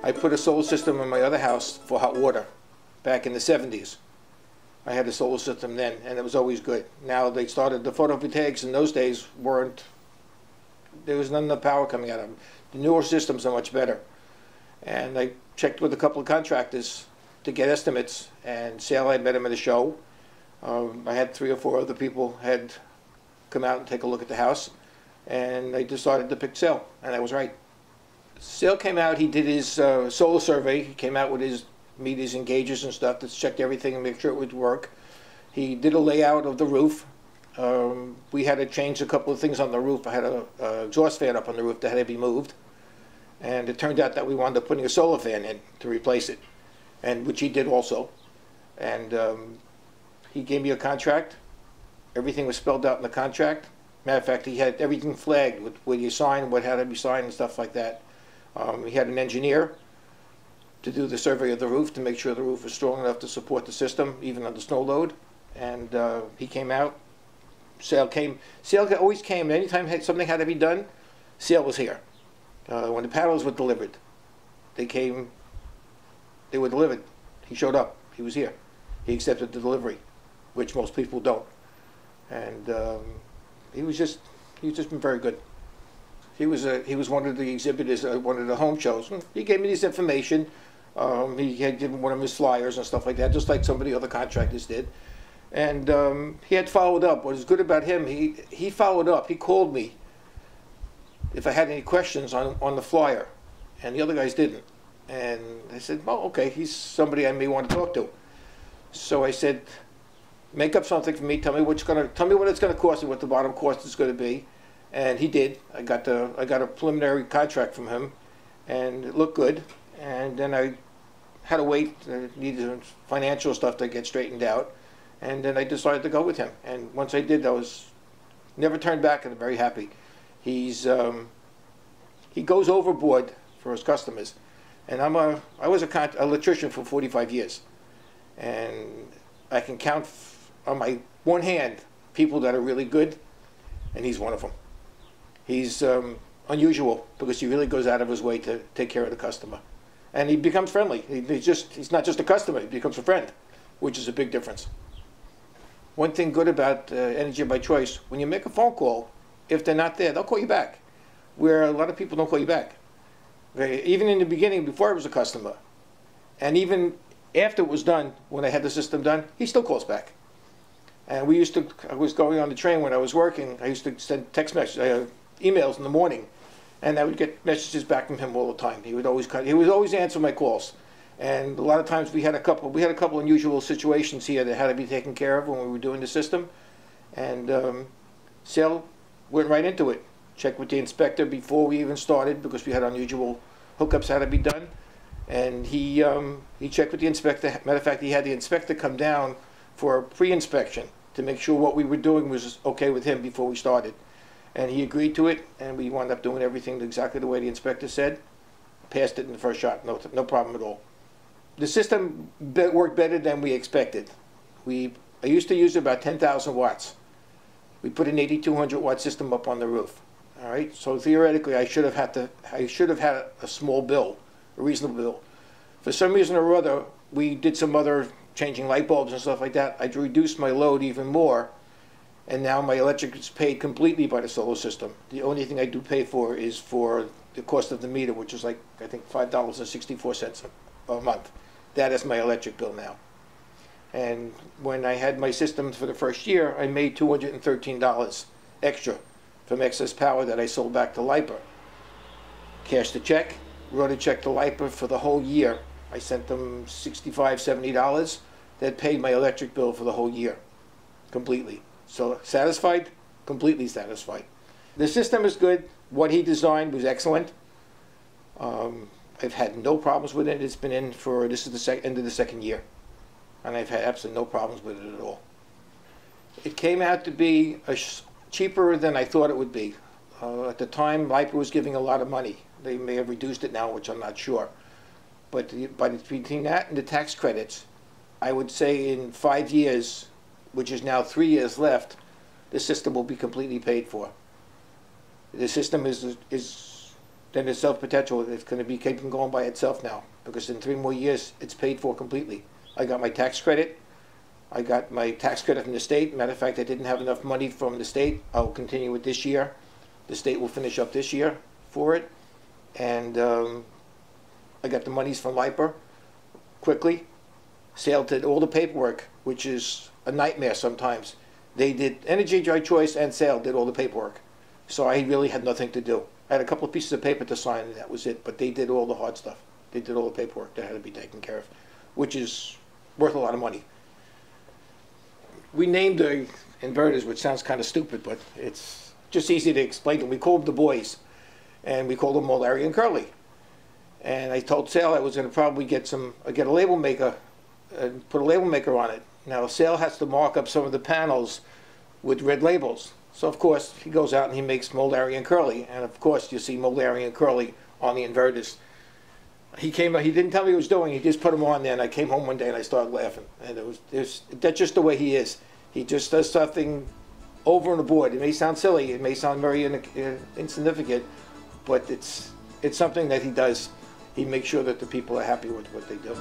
I put a solar system in my other house for hot water back in the 70s. I had a solar system then, and it was always good. Now they started, the photovoltaics in those days weren't, there was none of the power coming out of them. The newer systems are much better. And I checked with a couple of contractors to get estimates, and Sal, I met him at a show. I had 3 or 4 other people had come out and take a look at the house, and I decided to pick Sal, and I was right. Sal came out, he did his solar survey. He came out with his meters and gauges and stuff to check everything and make sure it would work. He did a layout of the roof. We had to change a couple of things on the roof. I had an exhaust fan up on the roof that had to be moved. And it turned out that we wound up putting a solar fan in to replace it, and which he did also. And he gave me a contract. Everything was spelled out in the contract. Matter of fact, he had everything flagged with where you sign, what had to be signed, and stuff like that. He had an engineer to do the survey of the roof to make sure the roof was strong enough to support the system, even under snow load. And he came out. Sal came. Sal always came. Anytime something had to be done, Sal was here. When the panels were delivered, they came. They were delivered. He showed up. He was here. He accepted the delivery, which most people don't. And he was just been very good. He was one of the exhibitors at one of the home shows. He gave me this information. He had given one of his flyers and stuff like that, just like some of the other contractors did. And he had followed up. What was good about him, he followed up. He called me if I had any questions on the flyer, and the other guys didn't. And I said, well, okay, he's somebody I may want to talk to. So I said, make up something for me. Tell me what it's going to cost and what the bottom cost is going to be. And he did. I got a preliminary contract from him, and it looked good. And then I had to wait. I needed financial stuff to get straightened out, and then I decided to go with him. And once I did, I was never turned back, and I'm very happy. He goes overboard for his customers, and I was an electrician for 45 years, and I can count on my one hand people that are really good, and he's one of them. He's unusual because he really goes out of his way to take care of the customer, and he becomes friendly. He's not just a customer; he becomes a friend, which is a big difference. One thing good about Energy by Choice: when you make a phone call, if they're not there, they'll call you back, where a lot of people don't call you back. Okay? Even in the beginning, before I was a customer, and even after it was done, when I had the system done, he still calls back. And I was going on the train when I was working, I used to send text messages, emails in the morning, and I would get messages back from him all the time. He would always answer my calls. And a lot of times we had a couple unusual situations here that had to be taken care of when we were doing the system. And Sal went right into it. Checked with the inspector before we even started because we had unusual hookups that had to be done. And he checked with the inspector. Matter of fact, he had the inspector come down for a pre-inspection to make sure what we were doing was okay with him before we started. And he agreed to it, and we wound up doing everything exactly the way the inspector said. Passed it in the first shot, no problem at all. The system worked better than we expected. I used to use about 10,000 watts. We put an 8,200 watt system up on the roof. All right, so theoretically, I should have had a small bill, a reasonable bill. For some reason or other, we did some other changing light bulbs and stuff like that. I reduced my load even more, and now my electric is paid completely by the solar system. The only thing I do pay for is for the cost of the meter, which is like, I think, $5.64 a month. That is my electric bill now. And when I had my systems for the first year, I made $213 extra from excess power that I sold back to LIPA. Cashed the check, wrote a check to LIPA for the whole year. I sent them $65, $70. That paid my electric bill for the whole year, completely. So satisfied? Completely satisfied. The system is good. What he designed was excellent. I've had no problems with it. It's been in for, this is the end of the second year. And I've had absolutely no problems with it at all. It came out to be cheaper than I thought it would be. At the time, LIPA was giving a lot of money. They may have reduced it now, which I'm not sure. But between that and the tax credits, I would say in 5 years, which is now 3 years left, the system will be completely paid for. The system is then its self-potential, it's going to be capable going by itself now, because in 3 more years, it's paid for completely. I got my tax credit. I got my tax credit from the state. Matter of fact, I didn't have enough money from the state. I'll continue with this year. The state will finish up this year for it. And I got the monies from LIPA quickly. Sale did all the paperwork, which is a nightmare sometimes. They did, Energy Joy Choice and Sale did all the paperwork. So I really had nothing to do. I had a couple of pieces of paper to sign, and that was it. But they did all the hard stuff. They did all the paperwork that had to be taken care of, which is worth a lot of money. We named the inverters, which sounds kind of stupid, but it's just easy to explain them. We called them the boys, and we called them Larry and Curly. And I told Sale I was going to probably get a label maker, and put a label maker on it. Now Sale has to mark up some of the panels with red labels. So of course he goes out and he makes Larry and Curly, and of course you see Larry and Curly on the inverters. He came, he didn't tell me what he was doing, he just put them on there, and I came home one day and I started laughing. And that's just the way he is. He just does something over and abroad. It may sound silly, it may sound very insignificant, but it's something that he does. He makes sure that the people are happy with what they do.